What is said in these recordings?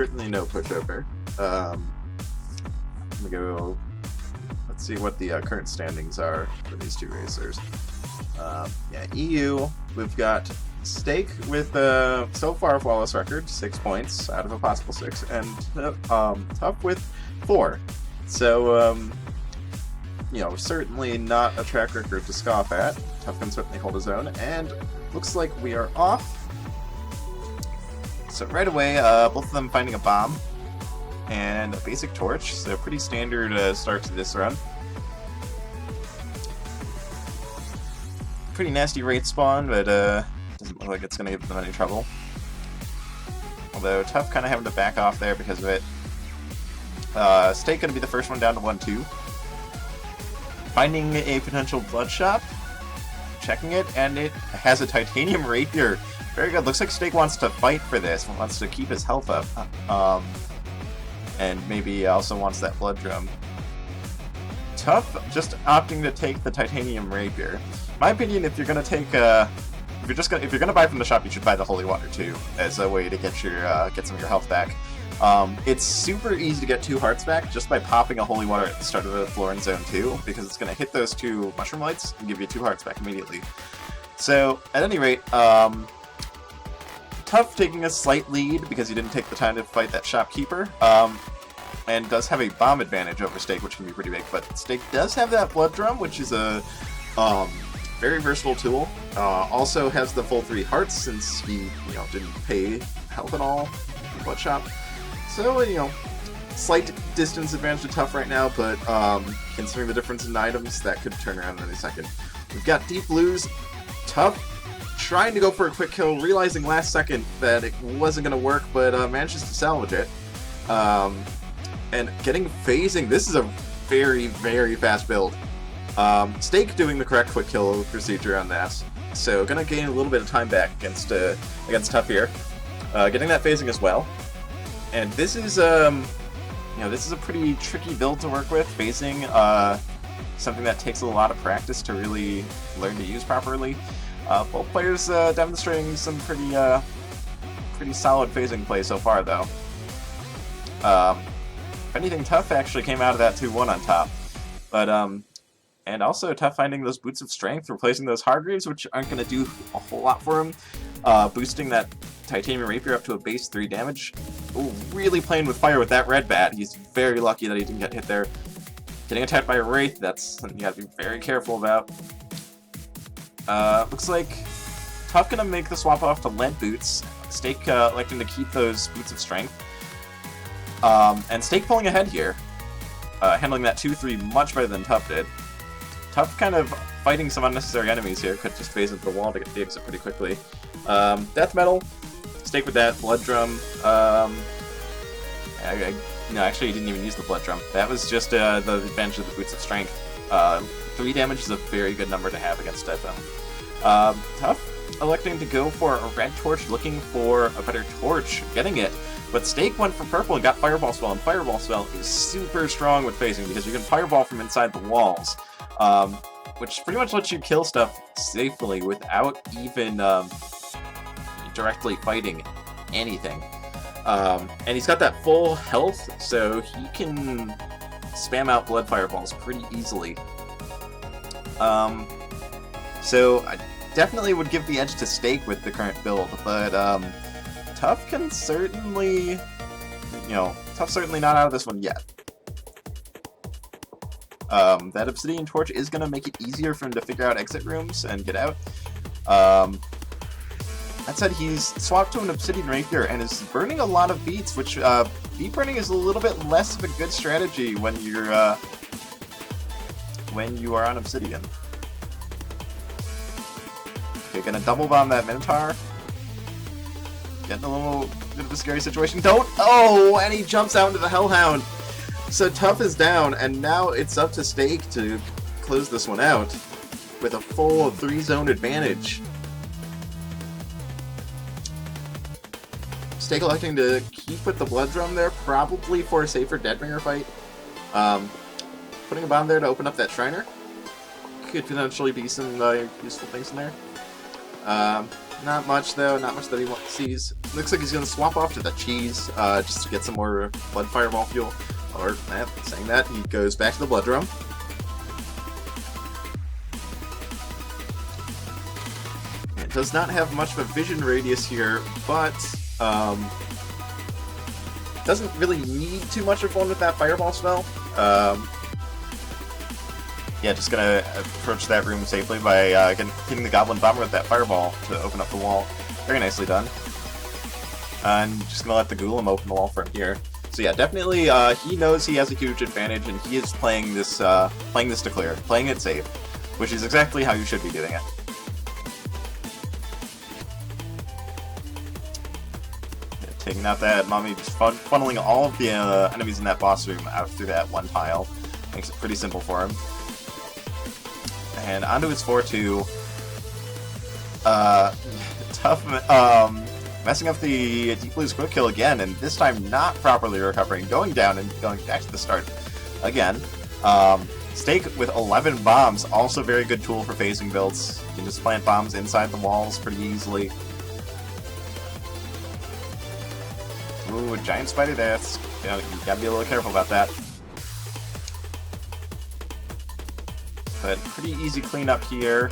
certainly no pushover. Let me go. Let's see what the current standings are for these two racers. Yeah, EU, we've got Staekk with so far a flawless record, 6 points out of a possible 6, and Tufwfo with 4. So, certainly not a track record to scoff at. Tufwfo can certainly hold his own, and looks like we are off. So right away, both of them finding a bomb and a basic torch, so pretty standard start to this run. Pretty nasty raid spawn, but doesn't look like it's going to give them any trouble. Although Tufwfo kind of having to back off there because of it. Staekk going to be the first one down to 1-2. Finding a potential blood shop, checking it, and it has a titanium rapier. Very good. Looks like Staekk wants to fight for this, wants to keep his health up, and maybe also wants that blood drum. Tufwfo just opting to take the titanium rapier. My opinion, if you're gonna take, if you're gonna buy from the shop, you should buy the holy water too, as a way to get your get some of your health back. It's super easy to get 2 hearts back just by popping a holy water at the start of the floor in zone 2, because it's gonna hit those 2 mushroom lights and give you 2 hearts back immediately. So at any rate, Tufwfo taking a slight lead because he didn't take the time to fight that shopkeeper. And does have a bomb advantage over Staekk, which can be pretty big, but Staekk does have that blood drum, which is a very versatile tool. Also has the full 3 hearts since he, didn't pay health at all in the blood shop. So, slight distance advantage to Tufwfo right now, but considering the difference in items, that could turn around in any second. We've got deep blues. Tufwfo trying to go for a quick kill, realizing last second that it wasn't going to work, but manages to salvage it. And getting phasing. This is a very, very fast build. Staekk doing the correct quick kill procedure on that, so gonna gain a little bit of time back against Tufwfo here. Getting that phasing as well, and this is this is a pretty tricky build to work with. Phasing, something that takes a lot of practice to really learn to use properly. Both players demonstrating some pretty solid phasing play so far, though. If anything, Tufwfo actually came out of that 2-1 on top. But, and also Tufwfo finding those boots of strength, replacing those Hargreaves, which aren't going to do a whole lot for him. Boosting that titanium rapier up to a base 3 damage. Ooh, really playing with fire with that red bat. He's very lucky that he didn't get hit there. Getting attacked by a Wraith, that's something you gotta be very careful about. Looks like Tufwfo gonna make the swap off to lead boots. Staekk electing to keep those boots of strength. And Staekk pulling ahead here, handling that 2-3 much better than Tufwfo did. Tufwfo kind of fighting some unnecessary enemies here, could just phase into the wall to get the exit pretty quickly. Death Metal, Staekk with that, Blood Drum. No, actually he didn't even use the Blood Drum. That was just the advantage of the Boots of Strength. 3 damage is a very good number to have against Death Metal. Tufwfo electing to go for a red torch, looking for a better torch, getting it. But Staekk went for purple and got Fireball Spell, and Fireball Spell is super strong with phasing because you can Fireball from inside the walls, which pretty much lets you kill stuff safely without even directly fighting anything. And he's got that full health, so he can spam out Blood Fireballs pretty easily. So I definitely would give the edge to Staekk with the current build, but Tufwfo can certainly, Tufwfo's certainly not out of this one yet. That Obsidian Torch is going to make it easier for him to figure out exit rooms and get out. That said, he's swapped to an Obsidian Rapier and is burning a lot of beats, which beat burning is a little bit less of a good strategy when you are on Obsidian. Okay, gonna double bomb that Minotaur. Getting a little bit of a scary situation. Oh, and he jumps out into the Hellhound. So Tufwfo is down, and now it's up to Staekk to close this one out with a full 3-zone advantage. Staekk electing to keep with the Blood Drum there, probably for a safer Deadbringer fight. Putting a bomb there to open up that Shriner. Could potentially be some useful things in there. Not much, though. Not much that he sees. Looks like he's going to swap off to the cheese just to get some more blood fireball fuel. Or, saying that, he goes back to the blood drum. It does not have much of a vision radius here, but doesn't really need too much of one with that fireball spell. Yeah, just gonna approach that room safely by hitting the Goblin Bomber with that fireball to open up the wall. Very nicely done. And just gonna let the Golem open the wall from here. So yeah, definitely he knows he has a huge advantage, and he is playing this to clear, playing it safe, which is exactly how you should be doing it. Taking out that mummy, just funneling all of the enemies in that boss room out through that one tile. Makes it pretty simple for him. And onto his 4-2. Tough, messing up the Deep Blue's quick kill again, and this time not properly recovering, going down and going back to the start again. Staekk with 11 bombs, also very good tool for phasing builds. You can just plant bombs inside the walls pretty easily. Ooh, a giant spider there. You gotta be a little careful about that. But pretty easy cleanup here.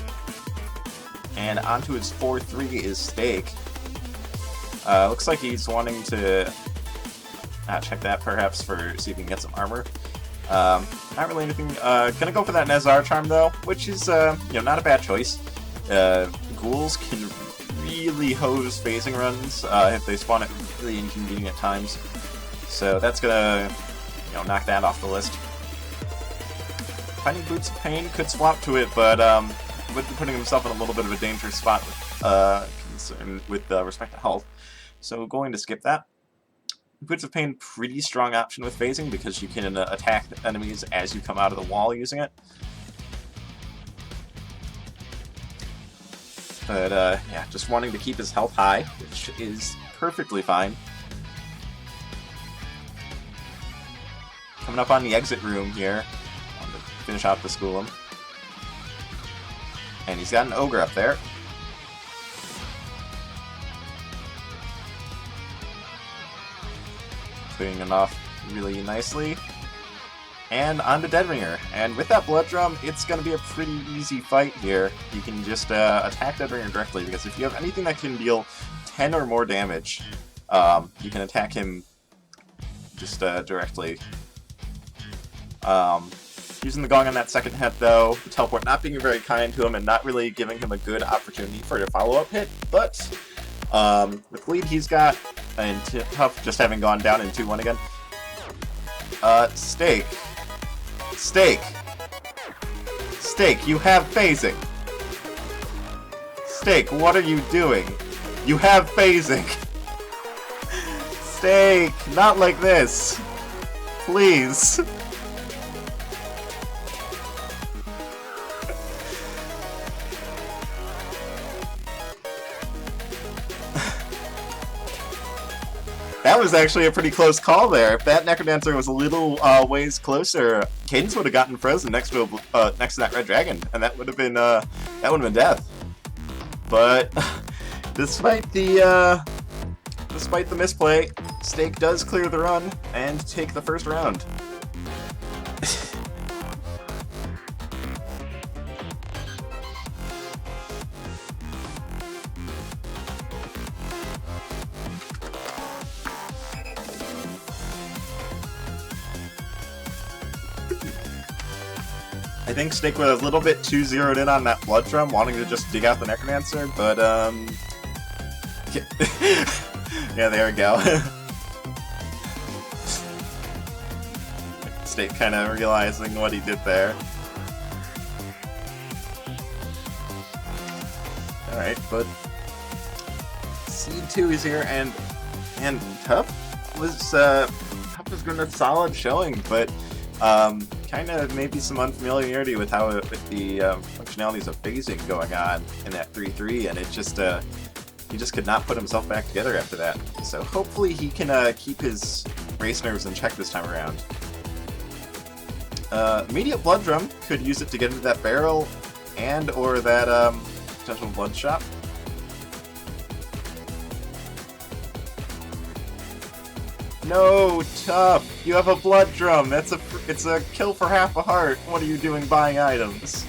And onto his 4-3 is Staekk. Looks like he's wanting to check that perhaps for see if he can get some armor. Not really anything. Gonna go for that Nezar charm though, which is not a bad choice. Ghouls can really hose phasing runs if they spawn at really inconvenient times. So that's gonna knock that off the list. Finding Boots of Pain could swap to it, but would be putting himself in a little bit of a dangerous spot with respect to health. So going to skip that. Boots of Pain, pretty strong option with phasing because you can attack enemies as you come out of the wall using it. But yeah, just wanting to keep his health high, which is perfectly fine. Coming up on the exit room here. Finish out the Golem. And he's got an Ogre up there. Clearing him off really nicely. And on to Deadringer. And with that Blood Drum, it's going to be a pretty easy fight here. You can just attack Deadringer directly, because if you have anything that can deal 10 or more damage, you can attack him just directly. Using the Gong on that second hit, though, Teleport not being very kind to him and not really giving him a good opportunity for a follow-up hit, but with the lead he's got, and Tough just having gone down in 2-1 again. Staekk, you have phasing. Staekk, what are you doing? You have phasing. Staekk, not like this. Please. That was actually a pretty close call there. If that NecroDancer was a little ways closer, Cadence would have gotten frozen next to that red dragon, and that would have been death. But despite the misplay, Staekk does clear the run and take the first round. I think Staekk was a little bit too zeroed in on that Blood Drum, wanting to just dig out the NecroDancer, but yeah, there we go. Staekk kind of realizing what he did there. Alright, but Seed 2 is here, and Tough was going a solid showing, but kind of maybe some unfamiliarity with the functionalities of phasing going on in that 3-3, and it just he just could not put himself back together after that. So hopefully he can keep his race nerves in check this time around. Immediate Blood Drum, could use it to get into that barrel and or that potential blood shot. No, Tough! You have a blood drum! It's a kill for half a heart! What are you doing buying items?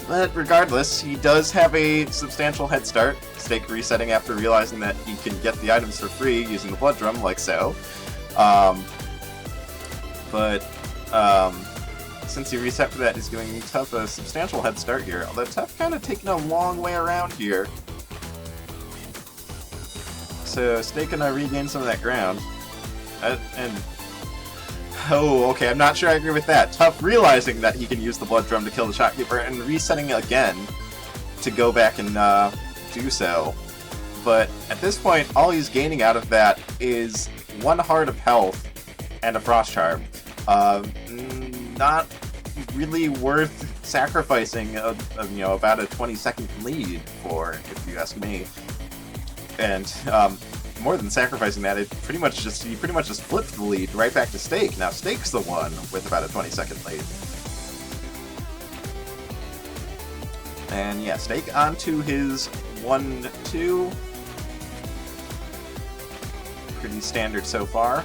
But regardless, he does have a substantial head start. Staekk resetting after realizing that he can get the items for free using the blood drum, like so. Since he reset for that, he's giving Tough a substantial head start here. Although Tough kind of taking a long way around here. So Staekk gonna regain some of that ground. Oh, okay, I'm not sure I agree with that. Tough realizing that he can use the blood drum to kill the shopkeeper and resetting again to go back and do so. But at this point, all he's gaining out of that is 1 heart of health and a frost charm. Not really worth sacrificing about a 20-second lead for, if you ask me. And more than sacrificing that, he pretty much just flipped the lead right back to Staekk. Now Staekk's the one with about a 20-second lead. And yeah, Staekk onto his 1-2. Pretty standard so far.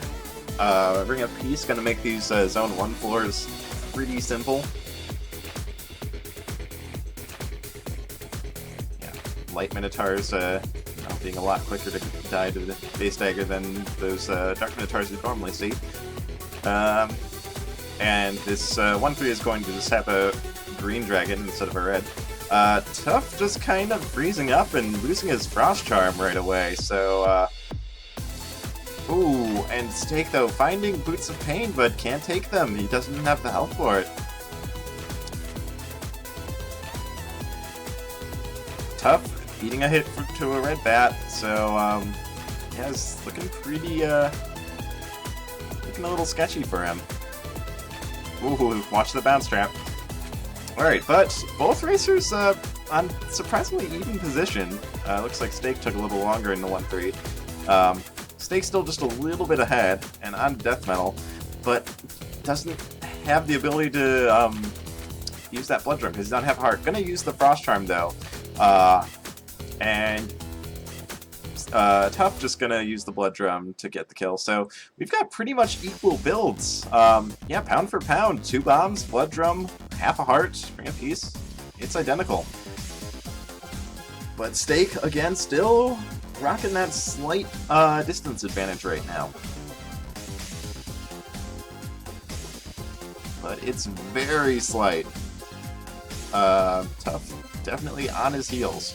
Bring up Peace, gonna make these Zone 1 floors pretty simple. Yeah, Light Minotaurs being a lot quicker to die to the base dagger than those Dark Minotaurs you normally see. And this 1-3 is going to just have a green dragon instead of a red. Tough just kind of freezing up and losing his Frost Charm right away, so ooh, and Staekk though, finding Boots of Pain, but can't take them. He doesn't have the health for it. Tough beating a hit to a red bat, so yeah, it's looking pretty looking a little sketchy for him. Ooh, watch the bounce trap. Alright, but both racers on surprisingly even position. Looks like Staekk took a little longer in the 1-3. Staekk's still just a little bit ahead and on death metal, but doesn't have the ability to use that blood drum because he doesn't have heart. Gonna use the frost charm though, and Tough just gonna use the blood drum to get the kill. So we've got pretty much equal builds. Yeah, pound for pound, 2 bombs, blood drum, half a heart, bring a piece. It's identical. But Staekk again still rocking that slight distance advantage right now. But it's very slight. Tough definitely on his heels.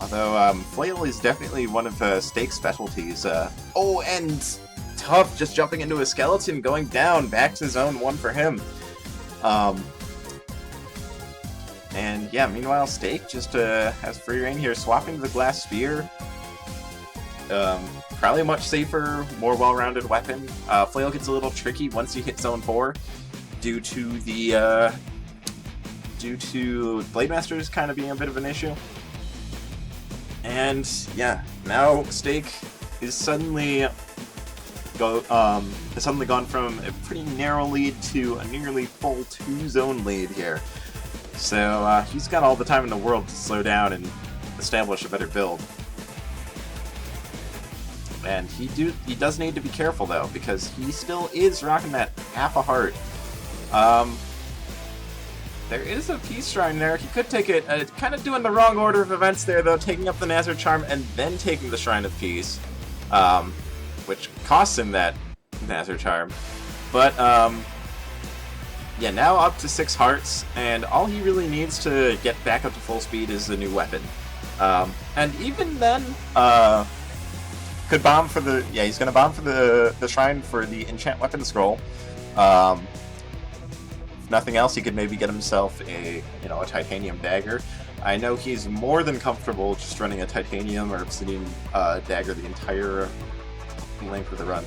Although Flail is definitely one of Staekk's specialties. Oh, and Tough just jumping into a skeleton, going down, back to Zone 1 for him. And yeah, meanwhile, Staekk just has free reign here, swapping to the glass spear. Probably a much safer, more well-rounded weapon. Flail gets a little tricky once you hit Zone 4, due to Blade Masters kind of being a bit of an issue. And yeah, now Staekk is suddenly gone from a pretty narrow lead to a nearly full 2-zone lead here. So he's got all the time in the world to slow down and establish a better build. And he does need to be careful though, because he still is rocking that half a heart. There is a peace shrine there. He could take it. Kind of doing the wrong order of events there though, taking up the Nazar Charm and then taking the Shrine of Peace, which costs him that Nazar Charm. But yeah, now up to 6 hearts, and all he really needs to get back up to full speed is a new weapon. And even then, could bomb for the... Yeah, he's going to bomb for the shrine for the enchant weapon scroll. If nothing else, he could maybe get himself a titanium dagger. I know he's more than comfortable just running a titanium or obsidian dagger the entire length of the run.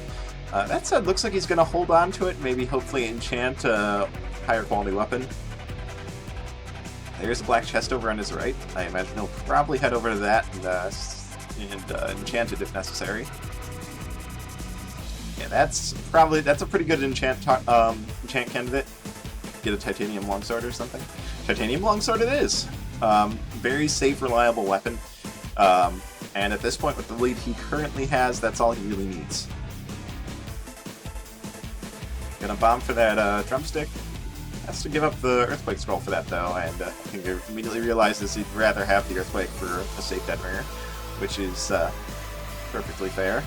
That said, looks like he's going to hold on to it, maybe hopefully enchant a higher quality weapon. There's a black chest over on his right. I imagine he'll probably head over to that and enchant it if necessary. Yeah, that's a pretty good enchant candidate. Get a titanium longsword or something. Titanium Longsword it is. Very safe, reliable weapon. And at this point, with the lead he currently has, that's all he really needs. Gonna bomb for that drumstick. Has to give up the Earthquake Scroll for that, though, and I think he immediately realizes he'd rather have the Earthquake for a safe Dead Ringer, which is perfectly fair.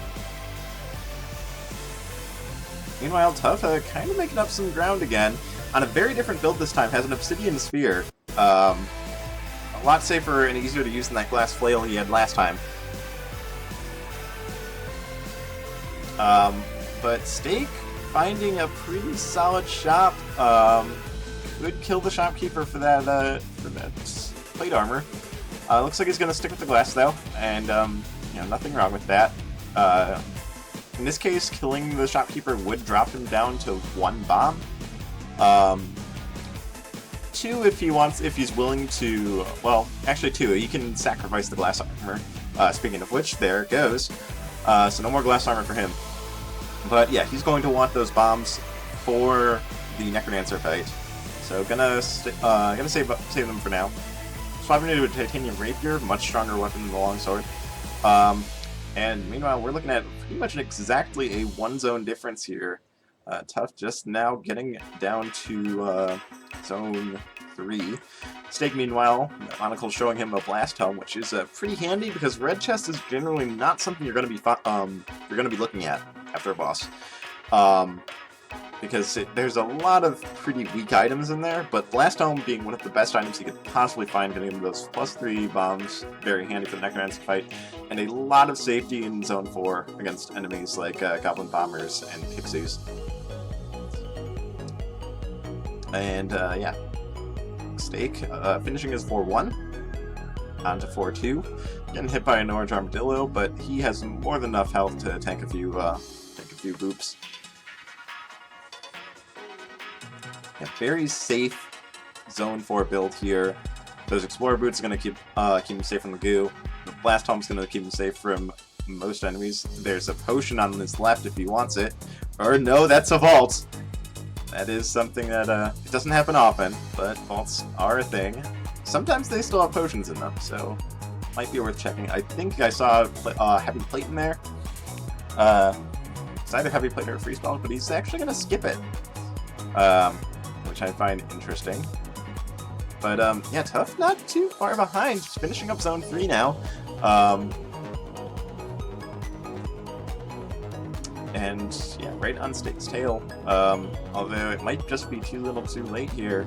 Meanwhile, Tufwfo kind of making up some ground again. On a very different build this time, has an Obsidian Sphere. A lot safer and easier to use than that glass flail he had last time. But Staekk finding a pretty solid shop. Could kill the shopkeeper for that plate armor. Looks like he's gonna stick with the glass though, and you know, nothing wrong with that. In this case, killing the shopkeeper would drop him down to 1 bomb. 2 if he wants, if he's willing to. Well, actually 2. He can sacrifice the glass armor. Speaking of which, there it goes. So no more glass armor for him. But yeah, he's going to want those bombs for the NecroDancer fight. So gonna save them for now. Swapping into a Titanium Rapier, much stronger weapon than the Longsword. And meanwhile, we're looking at pretty much exactly a 1-zone difference here. Tuff just now getting down to zone 3. Staekk, meanwhile, Monocle showing him a Blast Helm, which is pretty handy because red chest is generally not something you're going to be looking at after a boss. Because there's a lot of pretty weak items in there, but Blast Helm being one of the best items you could possibly find, getting him those +3 bombs, very handy for the NecroDancer fight, and a lot of safety in Zone 4 against enemies like Goblin Bombers and Pixies. And yeah, Staekk finishing his 4-1, on to 4-2, getting hit by an Orange Armadillo, but he has more than enough health to tank a few boops. Yeah, very safe Zone 4 build here. Those Explorer Boots are going to keep him safe from the goo. The Blast Helm's going to keep him safe from most enemies. There's a potion on his left if he wants it. Or no, that's a vault! That is something that it doesn't happen often, but vaults are a thing. Sometimes they still have potions in them, so might be worth checking. I think I saw Heavy Plate in there. It's either Heavy Plate or Free Spell, but he's actually going to skip it. Which I find interesting. But yeah, Tuff not too far behind, just finishing up Zone 3 now. And yeah, right on Staekk's tail. Although it might just be too little too late here.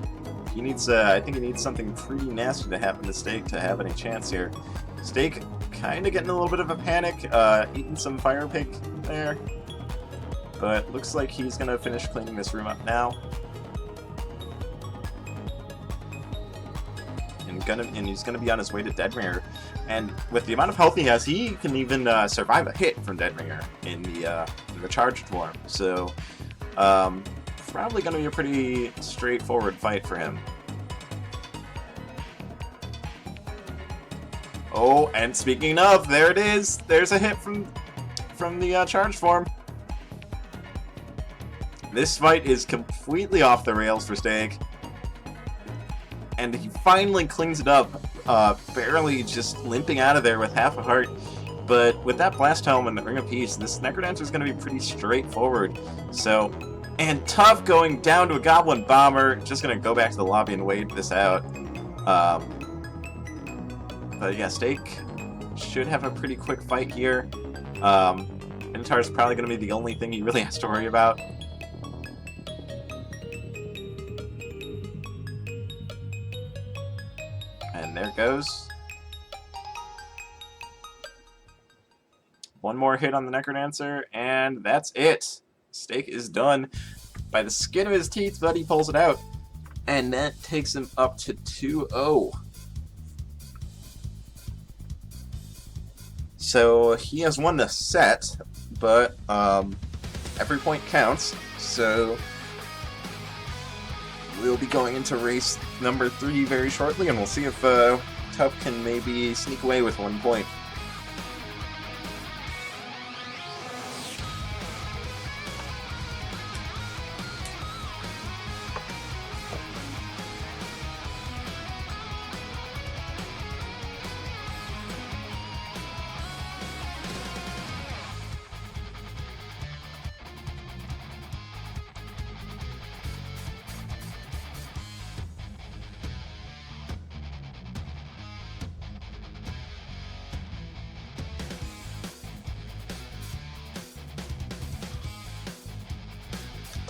He needs, I think he needs something pretty nasty to happen to Staekk to have any chance here. Staekk kind of getting a little bit of a panic, eating some Fire Pig there. But looks like he's going to finish cleaning this room up now. And he's going to be on his way to Dead Ringer. And with the amount of health he has, he can even survive a hit from Dead Ringer in the charged form. So, probably going to be a pretty straightforward fight for him. Oh, and speaking of, there it is! There's a hit from the charged form. This fight is completely off the rails for Staekk. And he finally cleans it up, barely just limping out of there with half a heart. But with that Blast Helm and the Ring of Peace, this NecroDancer is going to be pretty straightforward. So, and Tuff going down to a Goblin Bomber, just going to go back to the lobby and wait this out. But yeah, Staekk should have a pretty quick fight here. Minotaur is probably going to be the only thing he really has to worry about. And there it goes. One more hit on the NecroDancer, and that's it. Staekk is done. By the skin of his teeth, but he pulls it out. And that takes him up to 2-0. So he has won the set, but every point counts. So we'll be going into race number 3 very shortly, and we'll see if Tuff can maybe sneak away with 1 point.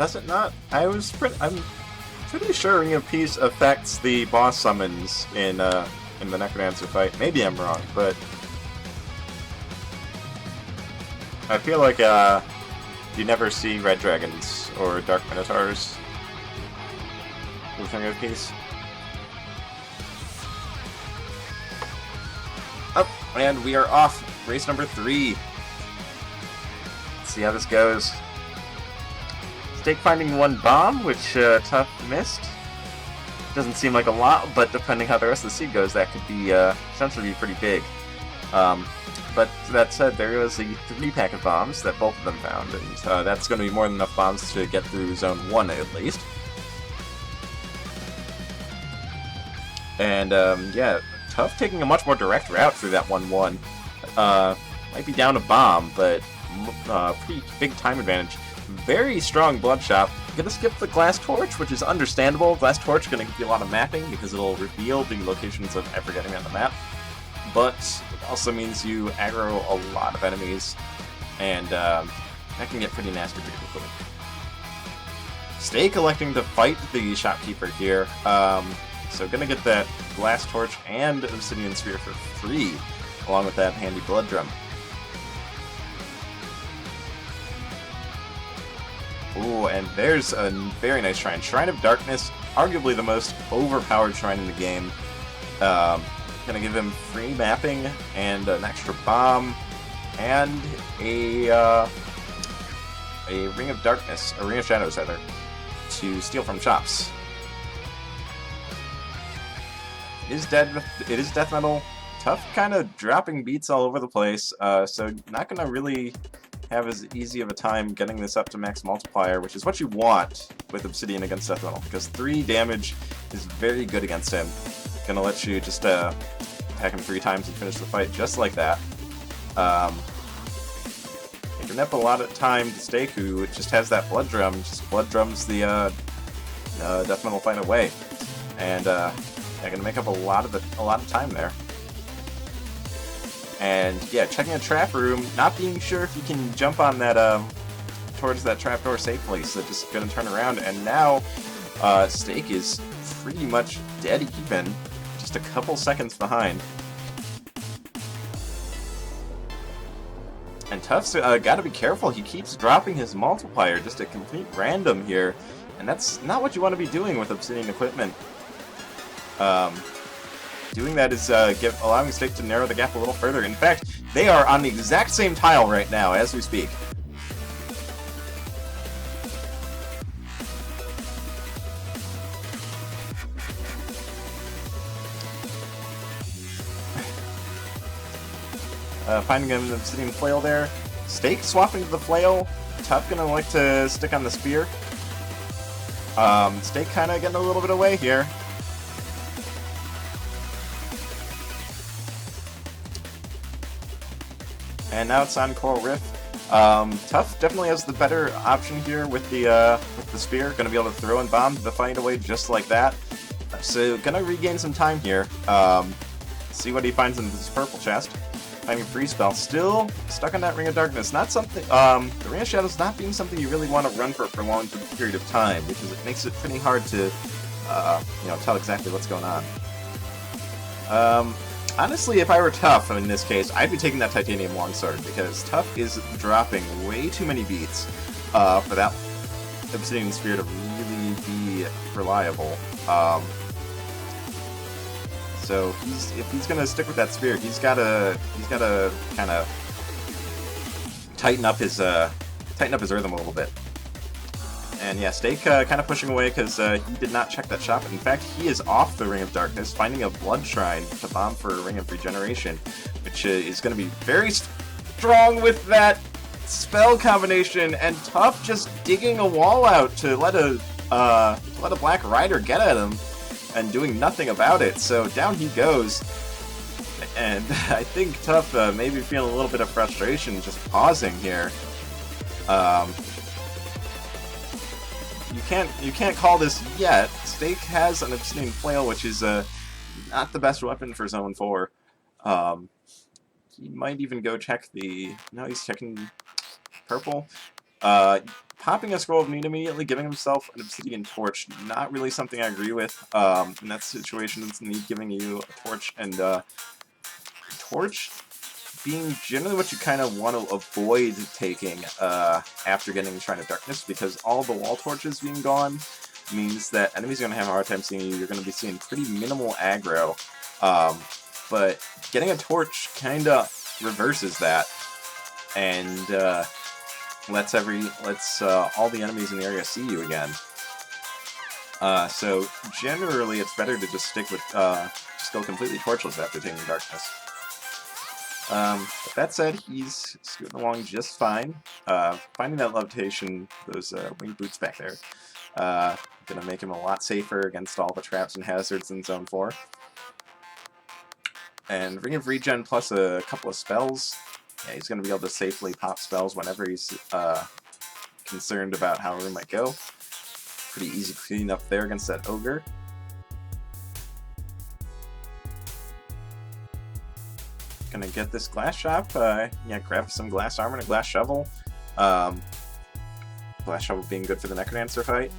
Does it not? I'm pretty sure Ring of Peace affects the boss summons in the NecroDancer fight. Maybe I'm wrong, but I feel like you never see red dragons or dark minotaurs with Ring of Peace. Up, and we are off. Race number 3. Let's see how this goes. Staekk finding 1 bomb, which Tuff missed. Doesn't seem like a lot, but depending how the rest of the seed goes, that could be potentially be pretty big. But that said, there was a 3-pack of bombs that both of them found, and that's going to be more than enough bombs to get through Zone 1 at least. And yeah, Tuff taking a much more direct route through that 1-1. Might be down a bomb, but pretty big time advantage. Very strong Bloodshot. Gonna skip the Glass Torch, which is understandable. Glass Torch gonna give you a lot of mapping because it'll reveal the locations of everything on the map. But it also means you aggro a lot of enemies, and that can get pretty nasty pretty quickly. Staekk electing to fight the Shopkeeper here. So gonna get that Glass Torch and Obsidian Spear for free, along with that handy Blood Drum. Ooh, and there's a very nice shrine. Shrine of Darkness, arguably the most overpowered shrine in the game. Gonna give him free mapping and an extra bomb and a Ring of Darkness, a Ring of Shadows rather, to steal from shops. It is death metal. Tuff kind of dropping beats all over the place, so not gonna really have as easy of a time getting this up to max multiplier, which is what you want with Obsidian against Death Metal, because 3 damage is very good against him. Gonna let you just attack him 3 times and finish the fight just like that. You can up a lot of time to Staekk, who just has that Blood Drum, just Blood Drums the Death Metal fight away, and they're gonna make up a lot of time there. And yeah, checking a trap room, not being sure if you can jump on that towards that trapdoor safely, so just gonna turn around, and now Staekk is pretty much dead even, just a couple seconds behind. And Tuff's gotta be careful, he keeps dropping his multiplier just at complete random here, and that's not what you want to be doing with Obsidian equipment. Doing that is allowing Staekk to narrow the gap a little further. In fact, they are on the exact same tile right now as we speak. Finding an Obsidian Flail there. Staekk swapping to the Flail. Tuff gonna like to stick on the Spear. Staekk kind of getting a little bit away here. And now it's on Coral Rift. Tuff definitely has the better option here with the spear. Going to be able to throw and bomb the fight away just like that. So going to regain some time here. See what he finds in this purple chest. Finding free spell. Still stuck on that Ring of Darkness. Not something. The Ring of Shadows not being something you really want to run for a prolonged period of time, because it makes it pretty hard to tell exactly what's going on. Honestly, if I were Tuff in this case, I'd be taking that Titanium Longsword, because Tuff is dropping way too many beats for that Obsidian Spear to really be reliable. So if he's gonna stick with that spear, he's gotta kind of tighten up his rhythm a little bit. And yeah, Staekk kind of pushing away because he did not check that shop. In fact, he is off the Ring of Darkness, finding a Blood Shrine to bomb for a Ring of Regeneration, which is going to be very strong with that spell combination. And Tuff just digging a wall out to let a Black Rider get at him, and doing nothing about it. So down he goes. And I think Tuff maybe feeling a little bit of frustration, just pausing here. You can't call this yet. Staekk has an Obsidian Flail, which is not the best weapon for Zone 4. He might even go check the... No, he's checking purple. Popping a scroll of need immediately, giving himself an obsidian torch, not really something I agree with. In that situation, it's need giving you a torch, and torch being generally what you kind of want to avoid taking after getting Shrine of Darkness, because all the wall torches being gone means that enemies are going to have a hard time seeing you. You're going to be seeing pretty minimal aggro, but getting a torch kind of reverses that, and lets all the enemies in the area see you again. So generally, it's better to just stick with just go completely torchless after taking Darkness. But that said, he's scooting along just fine. Finding that levitation, those winged boots back there, gonna make him a lot safer against all the traps and hazards in Zone 4. And Ring of Regen plus a couple of spells. Yeah, he's gonna be able to safely pop spells whenever he's concerned about how a room might go. Pretty easy cleanup there against that ogre. Gonna get this glass shop. Yeah, grab some glass armor and a glass shovel. Glass shovel being good for the NecroDancer fight.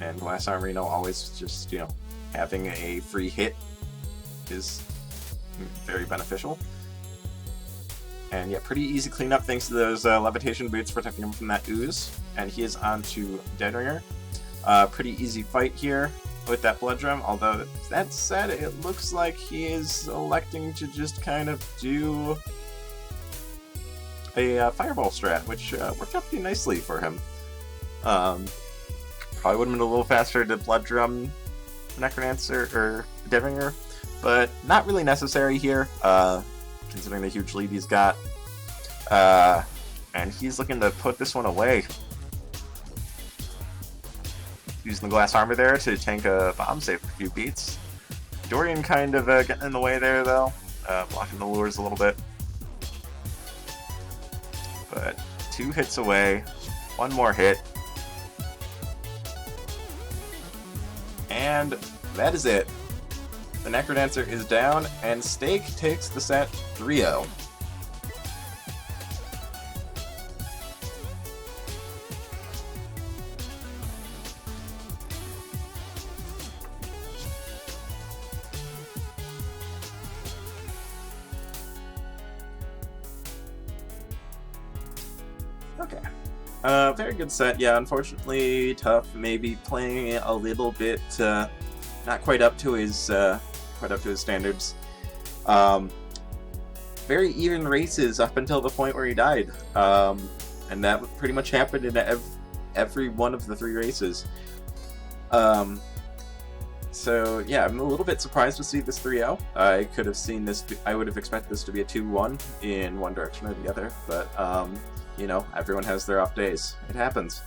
And glass armor, always just, having a free hit is very beneficial. And yeah, pretty easy cleanup thanks to those levitation boots protecting him from that ooze. And he is on to Deadringer. Pretty easy fight here with that blood drum, although that said, it looks like he is electing to just kind of do a fireball strat, which worked out pretty nicely for him. Probably would have been a little faster to blood drum NecroDancer or Deadringer, but not really necessary here, considering the huge lead he's got. And he's looking to put this one away. Using the glass armor there to tank a bomb, save a few beats. Dorian kind of getting in the way there, though, blocking the lures a little bit. But 2 hits away, 1 more hit. And that is it. The NecroDancer is down, and Staekk takes the set 3-0. Okay. Very good set. Yeah, unfortunately, Tuff maybe playing a little bit not quite up to his standards. Very even races up until the point where he died, and that pretty much happened in every one of the 3 races. So yeah, I'm a little bit surprised to see this 3-0. I could have seen this. I would have expected this to be a 2-1 in one direction or the other, but everyone has their off days. It happens.